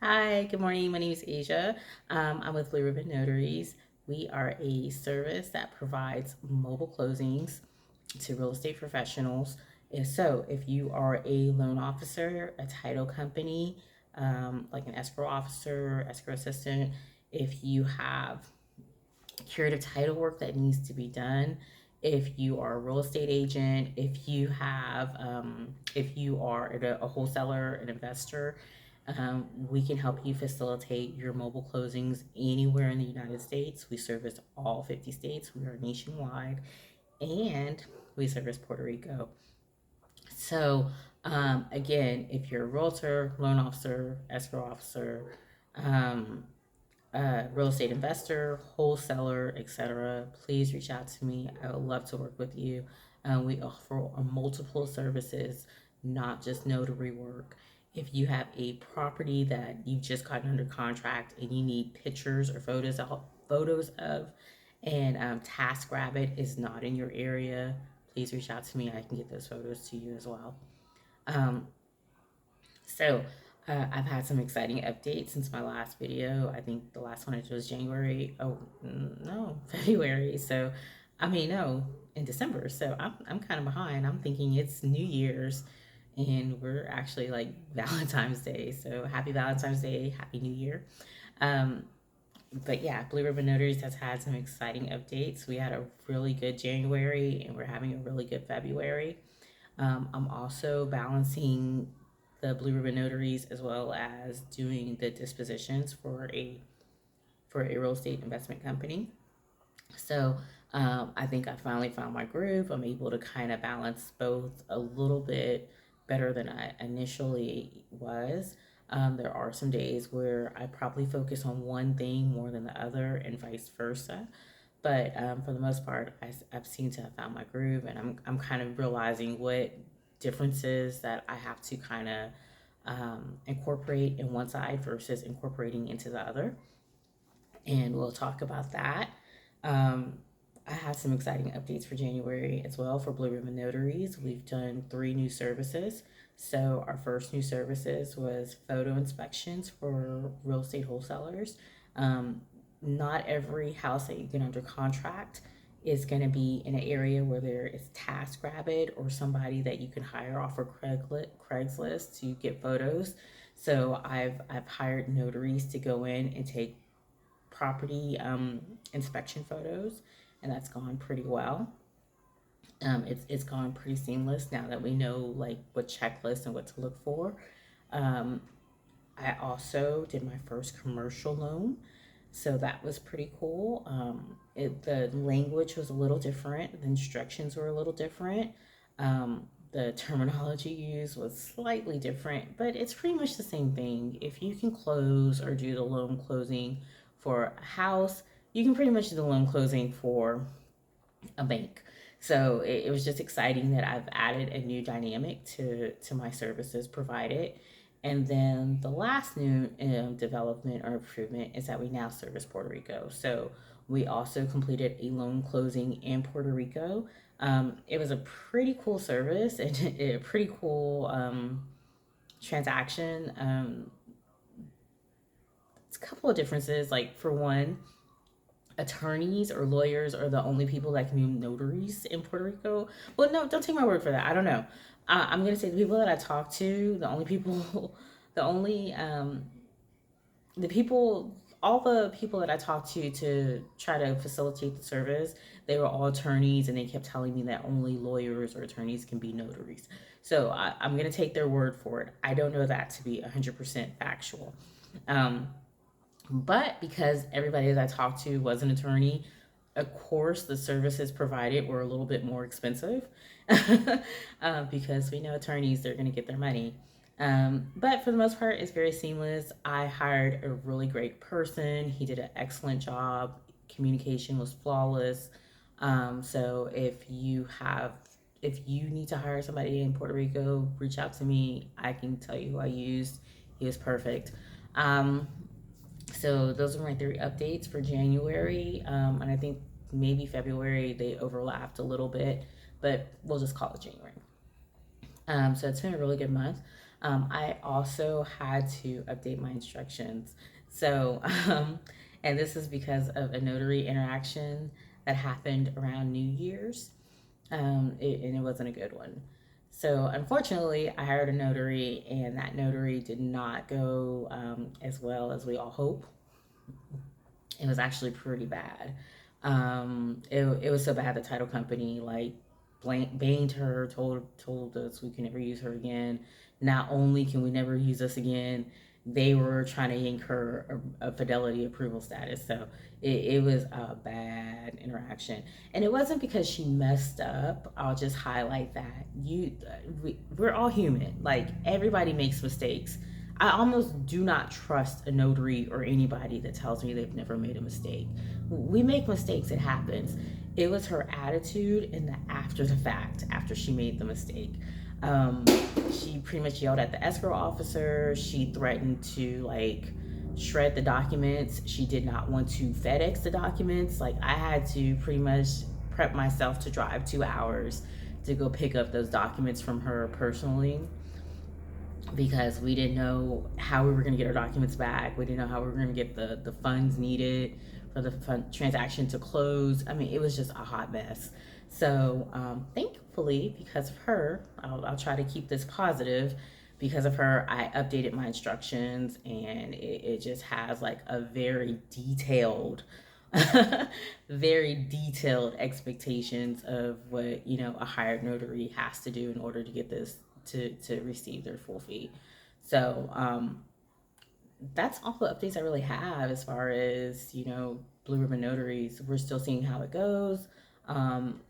Hi, good morning. My name is Asia. I'm with Blue Ribbon Notaries. We are a service that provides mobile closings to real estate professionals. So, if you are a loan officer, a title company, like an escrow officer, escrow assistant, if you have curative title work that needs to be done, if you are a real estate agent, if you are a wholesaler, an investor, we can help you facilitate your mobile closings anywhere in the United States. We service all 50 states. We are nationwide, and we service Puerto Rico. So, again, if you're a realtor, loan officer, escrow officer, um, real estate investor, wholesaler, etc., please reach out to me. I would love to work with you. We offer multiple services, not just notary work. If you have a property that you've just gotten under contract and you need pictures or photos of, and TaskRabbit is not in your area, please reach out to me. I can get those photos to you as well. Um, so I've had some exciting updates since my last video. I think the last one was January. Oh no, February. So I mean no, in December. So I'm kind of behind. I'm thinking it's New Year's, and we're actually like Valentine's Day. So happy Valentine's Day, happy New Year. Um, but yeah, Blue Ribbon Notaries has had some exciting updates. We had a really good January, and we're having a really good February. I'm also balancing the Blue Ribbon Notaries as well as doing the dispositions for a real estate investment company. So I think I finally found my groove. I'm able to kind of balance both a little bit better than I initially was. There are some days where I probably focus on one thing more than the other, and vice versa. But for the most part, I've seemed to have found my groove, and I'm kind of realizing what differences that I have to kind of incorporate in one side versus incorporating into the other. And we'll talk about that. Um, I have some exciting updates for January as well for Blue Ribbon Notaries. We've done 3 new services. So, our first new services was photo inspections for real estate wholesalers. Um, Not every house that you get under contract is going to be in an area where there is TaskRabbit or somebody that you can hire off of Craigslist to get photos. So I've hired notaries to go in and take property inspection photos, and that's gone pretty well. It's gone pretty seamless now that we know like what checklist and what to look for. Um, I also did my first commercial loan, so that was pretty cool. The language was a little different, the instructions were a little different. The terminology used was slightly different, but it's pretty much the same thing. If you can close or do the loan closing for a house, you can pretty much do the loan closing for a bank. So it was just exciting that I've added a new dynamic to my services provided. And then the last new development or improvement is that we now service Puerto Rico. So we also completed a loan closing in Puerto Rico. It was a pretty cool service and a pretty cool transaction. It's a couple of differences. Like for one, attorneys or lawyers are the only people that can be notaries in Puerto Rico. Well, no, don't take my word for that. I don't know. I'm gonna say the people that I talk to, the only people, the only the people, all the people that I talked to try to facilitate the service, they were all attorneys, and they kept telling me that only lawyers or attorneys can be notaries. So I'm gonna take their word for it. I don't know that to be 100% factual. Um, but because everybody that I talked to was an attorney, of course, the services provided were a little bit more expensive because we know attorneys, they're going to get their money. But for the most part, it's very seamless. I hired a really great person. He did an excellent job. Communication was flawless. So if you need to hire somebody in Puerto Rico, reach out to me. I can tell you who I used. He was perfect. Um, so those are my 3 updates for January, and I think maybe February they overlapped a little bit, but we'll just call it January. So it's been a really good month. I also had to update my instructions. So, and this is because of a notary interaction that happened around New Year's, and it wasn't a good one. So, unfortunately, I hired a notary, and that notary did not go as well as we all hope. It was actually pretty bad. It was so bad the title company like banged her, told us we can never use her again. Not only can we never use us again, they were trying to yank her a fidelity approval status. So it was a bad interaction, and it wasn't because she messed up. I'll just highlight that we're all human. Like everybody makes mistakes. I almost do not trust a notary or anybody that tells me they've never made a mistake. We make mistakes, it happens. It was her attitude in the after the fact, after she made the mistake. Um, she pretty much yelled at the escrow officer. She threatened to like shred the documents. She did not want to FedEx the documents. Like I had to pretty much prep myself to drive 2 hours to go pick up those documents from her personally because we didn't know how we were going to get our documents back. We didn't know how we were going to get the funds needed for the transaction to close. I mean, it was just a hot mess. So, thankfully, because of her, I'll try to keep this positive. Because of her, I updated my instructions and it just has like a very detailed, very detailed expectations of what, a hired notary has to do in order to get this to receive their full fee. So that's all the updates I really have as far as Blue Ribbon Notaries. We're still seeing how it goes. Um,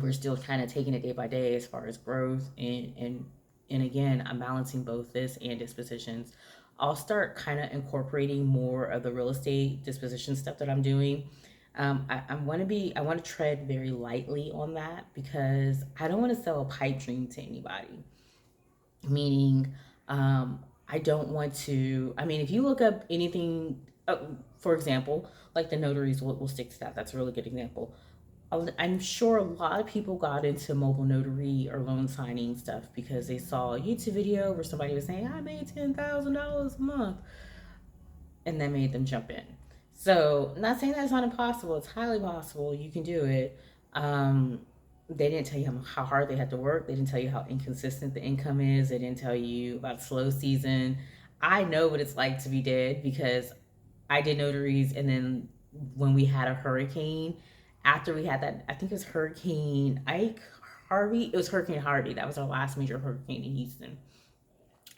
we're still kind of taking it day by day as far as growth and again, I'm balancing both this and dispositions. I'll start kind of incorporating more of the real estate disposition stuff that I'm doing. I want to tread very lightly on that because I don't want to sell a pipe dream to anybody. Meaning, I don't want to. I mean, if you look up anything, for example, like the notaries, we'll stick to that. That's a really good example. I'm sure a lot of people got into mobile notary or loan signing stuff because they saw a YouTube video where somebody was saying, I made $10,000 a month, and that made them jump in. So, not saying that's not impossible, it's highly possible. You can do it. Um, they didn't tell you how hard they had to work. They didn't tell you how inconsistent the income is. They didn't tell you about slow season. I know what it's like to be dead because I did notaries, and then when we had a hurricane, after we had that, I think it was Hurricane Ike, Harvey. It was Hurricane Harvey. That was our last major hurricane in Houston.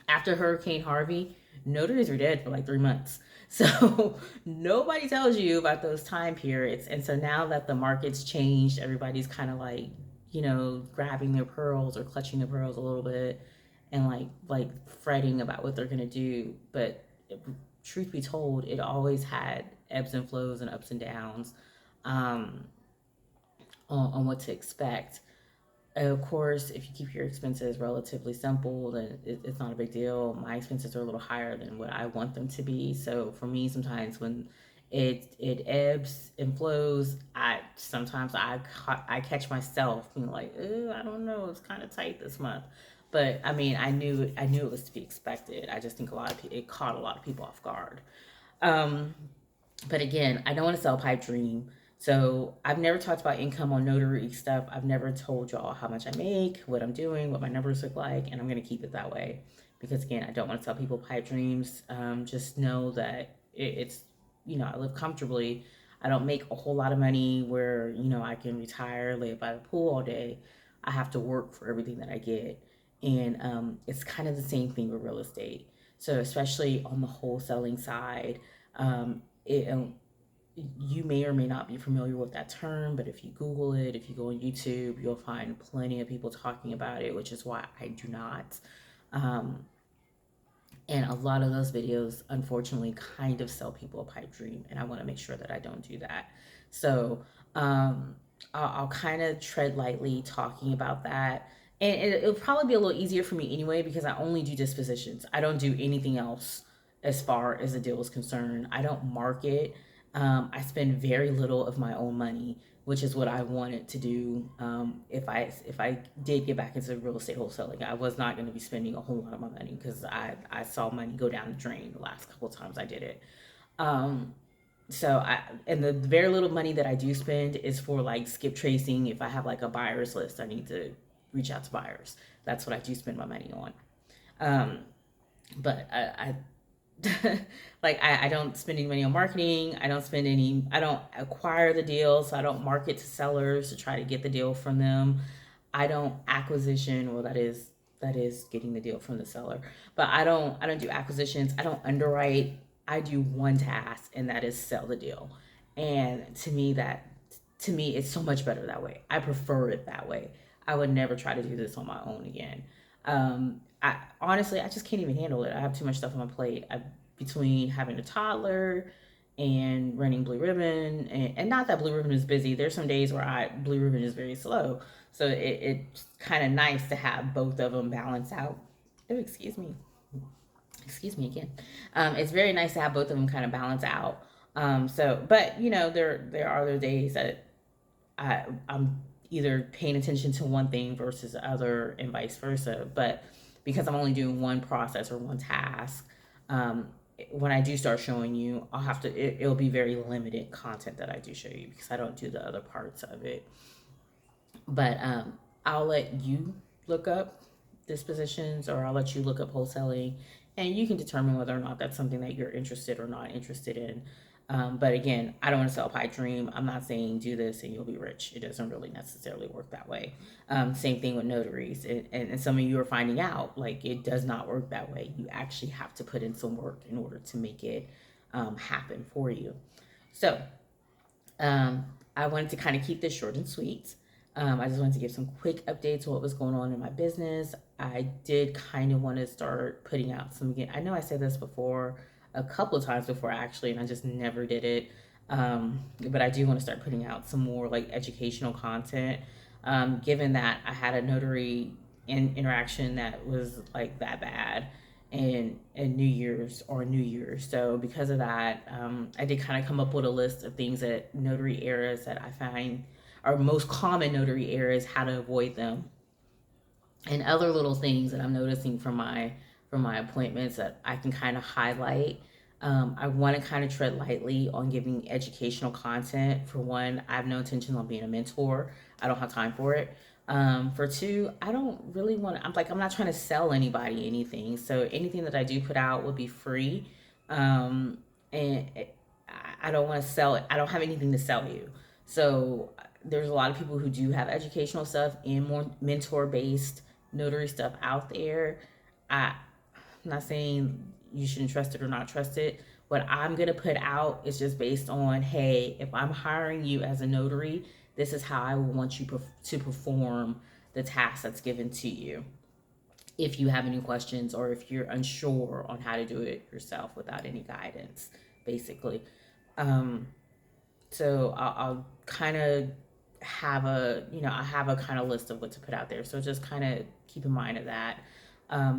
After Hurricane Harvey, notaries were dead for like 3 months. So nobody tells you about those time periods. And so now that the market's changed, everybody's kind of like, grabbing their pearls or clutching their pearls a little bit and like fretting about what they're gonna do. But truth be told, it always had ebbs and flows and ups and downs um, on what to expect. Of course, if you keep your expenses relatively simple, then it's not a big deal. My expenses are a little higher than what I want them to be. So for me, sometimes when it ebbs and flows, I catch myself being like, I don't know, it's kind of tight this month. But I mean, I knew it was to be expected. I just think it caught a lot of people off guard. Um, but again, I don't want to sell a pipe dream. So I've never talked about income on notary stuff. I've never told y'all how much I make, what I'm doing, what my numbers look like, and I'm gonna keep it that way because again, I don't want to tell people pipe dreams. Just know that it's I live comfortably. I don't make a whole lot of money where I can retire, lay by the pool all day. I have to work for everything that I get, and it's kind of the same thing with real estate. So especially on the wholesaling side, it you may or may not be familiar with that term, but if you Google it, if you go on YouTube, you'll find plenty of people talking about it, which is why I do not. Um, and a lot of those videos, unfortunately, kind of sell people a pipe dream, and I want to make sure that I don't do that. So um, I'll kind of tread lightly talking about that. And it'll probably be a little easier for me anyway because I only do dispositions. I don't do anything else as far as the deal is concerned. I don't market. I spend very little of my own money which is what I wanted to do. If I did get back into real estate wholesaling, I was not going to be spending a whole lot of my money because I saw money go down the drain the last couple of times I did it. Um, so I and the very little money that I do spend is for like skip tracing. If I have like a buyers list, I need to reach out to buyers. That's what I do spend my money on. Um, but I don't spend any money on marketing. I don't acquire the deals. So I don't market to sellers to try to get the deal from them. I don't acquisition. Well, that is getting the deal from the seller. But I don't do acquisitions. I don't underwrite. I do one task, and that is sell the deal. And to me it's so much better that way. I prefer it that way. I would never try to do this on my own again. I honestly I just can't even handle it. I have too much stuff on my plate. Between having a toddler and running Blue Ribbon, and not that Blue Ribbon is busy. There's some days where Blue Ribbon is very slow, so it's kind of nice to have both of them balance out. Oh, excuse me again. It's very nice to have both of them kind of balance out. But there are other days that I'm either paying attention to one thing versus the other, and vice versa. But because I'm only doing one process or one task, um, when I do start showing you, it'll be very limited content that I do show you because I don't do the other parts of it. But I'll let you look up dispositions, or I'll let you look up wholesaling, and you can determine whether or not that's something that you're interested or not interested in. But again, I don't want to sell a pipe dream. I'm not saying do this and you'll be rich. It doesn't really necessarily work that way. Same thing with notaries. And some of you are finding out like it does not work that way. You actually have to put in some work in order to make it happen for you. So um, I wanted to kind of keep this short and sweet. I just wanted to give some quick updates on what was going on in my business. I did kind of want to start putting out some. I know I said this before, a couple of times before actually, and I just never did it. But I do want to start putting out some more like educational content. Given that I had a notary interaction that was like that bad, and New Year's. So because of that, I did kind of come up with a list of things that notary errors that I find are most common notary errors, how to avoid them, and other little things that I'm noticing from my appointments that I can kind of highlight. I want to kind of tread lightly on giving educational content. For one, I have no intention on being a mentor. I don't have time for it. For two, I don't really want to. I'm not trying to sell anybody anything. So anything that I do put out will be free, and I don't want to sell it. I don't have anything to sell you. So there's a lot of people who do have educational stuff and more mentor based notary stuff out there. I'm not saying you shouldn't trust it or not trust it. What I'm going to put out is just based on, hey, if I'm hiring you as a notary, this is how I want you to perform the task that's given to you. If you have any questions or if you're unsure on how to do it yourself without any guidance, basically. Um, so I'll kind of I have a kind of list of what to put out there. So just kind of keep in mind of that.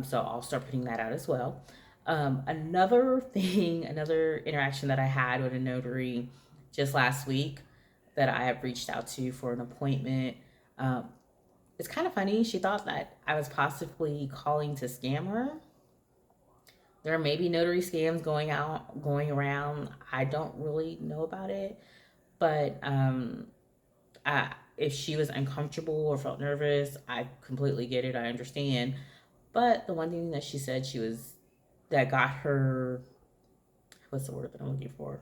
So I'll start putting that out as well. Another interaction that I had with a notary just last week that I have reached out to for an appointment. Um, it's kind of funny. She thought that I was possibly calling to scam her. There may be notary scams going around. I don't really know about it, but if she was uncomfortable or felt nervous, I completely get it. I understand. But the one thing that she said that got her, what's the word that I'm looking for?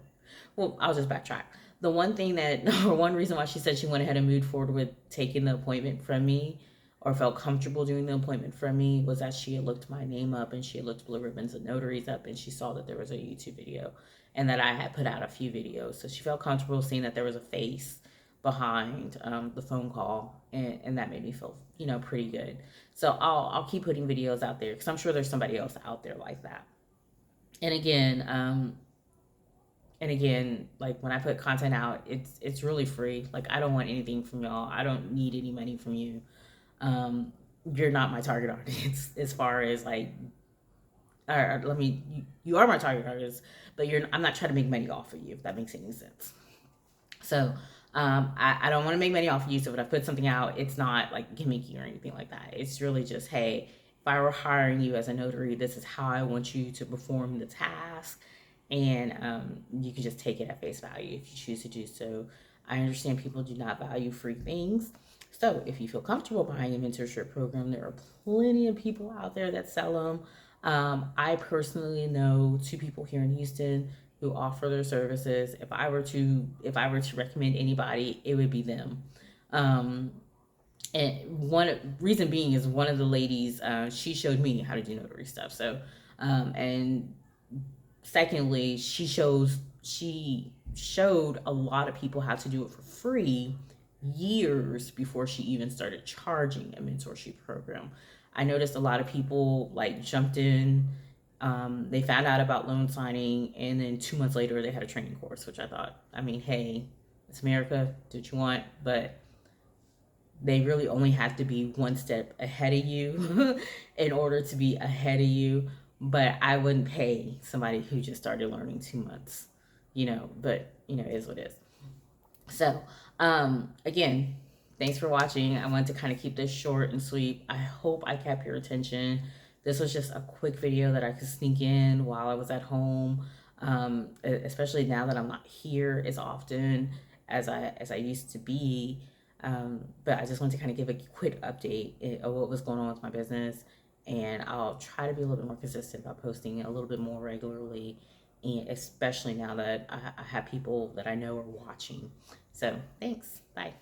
Well, I'll just backtrack. The one thing that, or one reason why she said she went ahead and moved forward with taking the appointment from me, or felt comfortable doing the appointment from me, was that she had looked my name up and she had looked Blue Ribbons and Notaries up, and she saw that there was a YouTube video and that I had put out a few videos. So she felt comfortable seeing that there was a face behind the phone call, and that made me feel pretty good. So I'll keep putting videos out there because I'm sure there's somebody else out there like that. And again, like when I put content out, it's really free. Like I don't want anything from y'all. I don't need any money from you. Um, you're not my target audience as far as like, or let me. You are my target audience, but I'm not trying to make money off of you. If that makes any sense. So I don't want to make money off of you. So when I put something out, it's not like gimmicky or anything like that. It's really just, hey, if I were hiring you as a notary, this is how I want you to perform the task. And you can just take it at face value if you choose to do so. I understand people do not value free things. So if you feel comfortable buying a mentorship program, there are plenty of people out there that sell them. I personally know two people here in Houston who offer their services. If I were to recommend anybody, it would be them. Um, and one reason being is one of the ladies, she showed me how to do notary stuff. So, and secondly, she showed a lot of people how to do it for free years before she even started charging a mentorship program. I noticed a lot of people like jumped in. They found out about loan signing, and then 2 months later, they had a training course, which I thought, I mean, hey, it's America, do what you want, but they really only have to be one step ahead of you in order to be ahead of you. But I wouldn't pay somebody who just started learning 2 months, but it is what it is. So, again, thanks for watching. I wanted to kind of keep this short and sweet. I hope I kept your attention. This was just a quick video that I could sneak in while I was at home, especially now that I'm not here as often as I used to be. But I just wanted to kind of give a quick update of what was going on with my business, and I'll try to be a little bit more consistent about posting a little bit more regularly, and especially now that I have people that I know are watching. So thanks. Bye.